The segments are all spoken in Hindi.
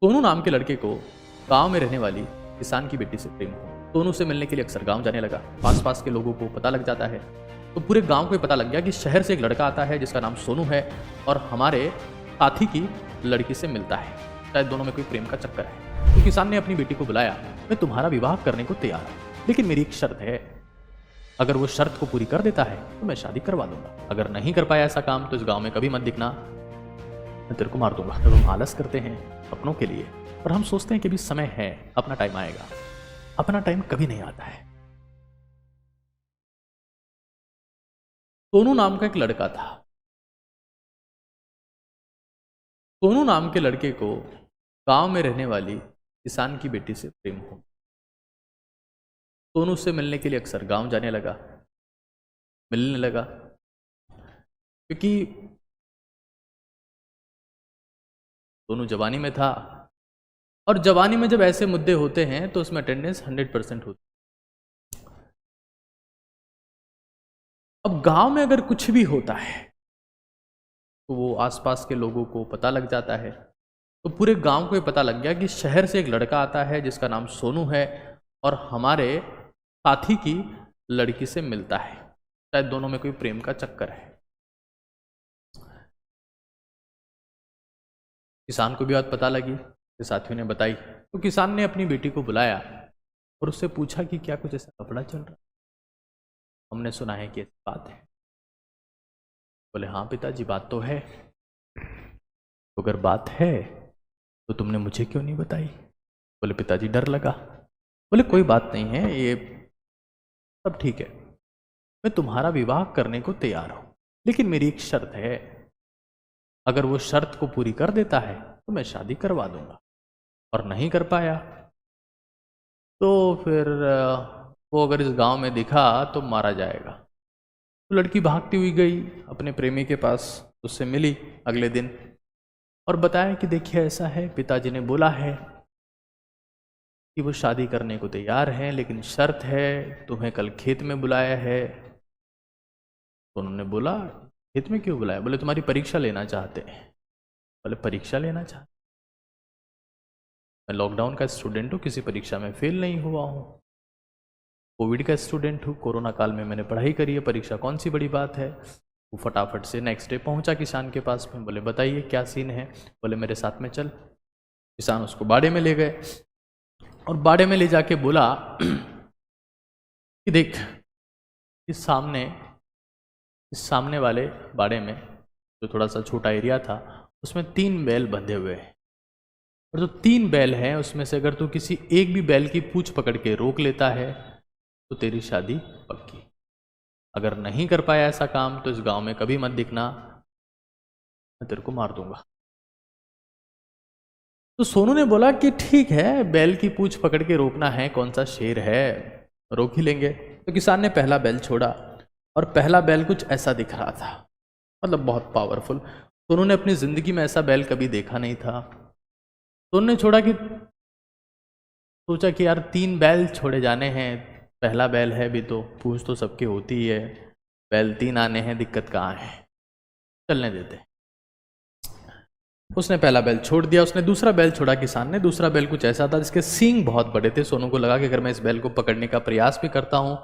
सोनू नाम के लड़के को गांव में रहने वाली किसान की बेटी से प्रेम हुआ। सोनू से मिलने के लिए अक्सर गांव जाने लगा। आसपास के लोगों को पता लग जाता है तो पूरे गांव को ही पता लग गया कि शहर से एक लड़का आता है जिसका नाम सोनू है और हमारे साथी की लड़की से मिलता है। शायद दोनों में कोई प्रेम का चक्कर है। तो किसान ने अपनी बेटी को बुलाया, मैं तुम्हारा विवाह करने को तैयार हूँ, लेकिन मेरी एक शर्त है। अगर वो शर्त को पूरी कर देता है तो मैं शादी करवा दूंगा। अगर नहीं कर पाया ऐसा काम तो इस गांव में कभी मत दिखना, मैं तेरे को मार दूंगा। जब हम आलस करते हैं अपनों के लिए और हम सोचते हैं कि अभी समय है, अपना टाइम आएगा, अपना टाइम कभी नहीं आता है। सोनू नाम का एक लड़का था। सोनू नाम के लड़के को गांव में रहने वाली किसान की बेटी से प्रेम हो। सोनू से मिलने के लिए अक्सर गांव जाने लगा, मिलने लगा, क्योंकि सोनू जवानी में था और जवानी में जब ऐसे मुद्दे होते हैं तो उसमें अटेंडेंस 100% होती है। अब गांव में अगर कुछ भी होता है तो वो आसपास के लोगों को पता लग जाता है। तो पूरे गांव को ये पता लग गया कि शहर से एक लड़का आता है जिसका नाम सोनू है और हमारे साथी की लड़की से मिलता है। शायद दोनों में कोई प्रेम का चक्कर है। किसान को भी बात पता लगी, साथियों ने बताई। तो किसान ने अपनी बेटी को बुलाया और उससे पूछा कि क्या कुछ ऐसा कपड़ा चल रहा है, हमने सुना है कि ऐसी बात है। बोले हाँ पिताजी, बात तो है। तो अगर बात है तो तुमने मुझे क्यों नहीं बताई? बोले पिताजी डर लगा। बोले कोई बात नहीं है, ये सब ठीक है, मैं तुम्हारा विवाह करने को तैयार हूं, लेकिन मेरी एक शर्त है। अगर वो शर्त को पूरी कर देता है तो मैं शादी करवा दूंगा, और नहीं कर पाया तो फिर वो अगर इस गांव में दिखा तो मारा जाएगा। तो लड़की भागती हुई गई अपने प्रेमी के पास, उससे मिली अगले दिन और बताया कि देखिए ऐसा है, पिताजी ने बोला है कि वो शादी करने को तैयार हैं, लेकिन शर्त है, तुम्हें कल खेत में बुलाया है। तो उन्होंने बोला खेत में क्यों बुलाया? बोले तुम्हारी परीक्षा लेना चाहते हैं। बोले परीक्षा लेना चाहते? मैं लॉकडाउन का स्टूडेंट हूँ, किसी परीक्षा में फेल नहीं हुआ हूँ, कोविड का स्टूडेंट हूँ, कोरोना काल में मैंने पढ़ाई करी है, परीक्षा कौन सी बड़ी बात है। वो फटाफट से नेक्स्ट डे पहुंचा किसान के पास में। बोले बताइए क्या सीन है? बोले मेरे साथ में चल। किसान उसको बाड़े में ले गए और बाड़े में ले जाके बोला कि देख इस सामने वाले बाड़े में, जो थोड़ा सा छोटा एरिया था, उसमें 3 बैल बंधे हुए हैं, और जो 3 बैल हैं उसमें से अगर तू किसी एक भी बैल की पूंछ पकड़ के रोक लेता है तो तेरी शादी पक्की। अगर नहीं कर पाया ऐसा काम तो इस गांव में कभी मत दिखना, मैं तेरे को मार दूंगा। तो सोनू ने बोला कि ठीक है, बैल की पूंछ पकड़ के रोकना है, कौन सा शेर है, रोक ही लेंगे। तो किसान ने पहला बैल छोड़ा और पहला बैल कुछ ऐसा दिख रहा था, मतलब बहुत पावरफुल। सोनू ने अपनी जिंदगी में ऐसा बैल कभी देखा नहीं था। सोनू ने छोड़ा कि सोचा कि यार 3 बैल छोड़े जाने हैं, पहला बैल है भी तो पूंछ तो सबके होती ही है, बैल 3 आने हैं, दिक्कत कहाँ है, चलने देते। उसने पहला बैल छोड़ दिया। उसने दूसरा बैल छोड़ा किसान ने। दूसरा बैल कुछ ऐसा था जिसके सींग बहुत बड़े थे। सोनू को लगा कि अगर मैं इस बैल को पकड़ने का प्रयास भी करता हूँ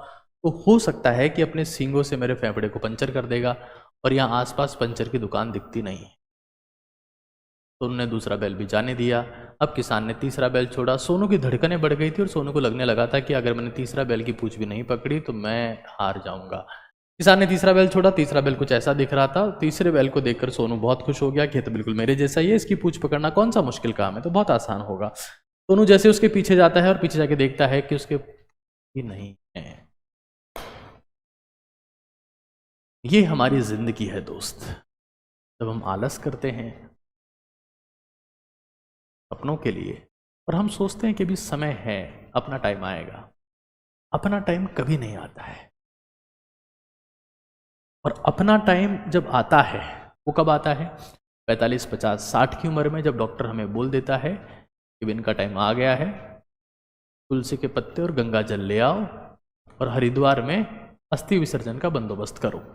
तो हो सकता है कि अपने सींगों से मेरे फेफड़े को पंचर कर देगा, और यहाँ आसपास पंचर की दुकान दिखती नहीं है। सोनू ने दूसरा बैल भी जाने दिया। अब किसान ने तीसरा बैल छोड़ा। सोनू की धड़कनें बढ़ गई थी और सोनू को लगने लगा था कि अगर मैंने तीसरा बैल की पूंछ भी नहीं पकड़ी तो मैं हार जाऊंगा। किसान ने तीसरा बैल छोड़ा। तीसरा बैल कुछ ऐसा दिख रहा था। तीसरे बैल को देखकर सोनू बहुत खुश हो गया कि तो बिल्कुल मेरे जैसा ही है, इसकी पूंछ पकड़ना कौन सा मुश्किल काम है, तो बहुत आसान होगा। सोनू जैसे उसके पीछे जाता है और पीछे जाके देखता है कि उसके ही नहीं है। ये हमारी जिंदगी है दोस्त। जब हम आलस करते हैं अपनों के लिए और हम सोचते हैं कि अभी समय है, अपना टाइम आएगा, अपना टाइम कभी नहीं आता है। और अपना टाइम जब आता है वो कब आता है? 45, 50, 60 की उम्र में, जब डॉक्टर हमें बोल देता है कि इनका टाइम आ गया है, तुलसी के पत्ते और गंगा जल ले आओ और हरिद्वार में अस्थि विसर्जन का बंदोबस्त करो।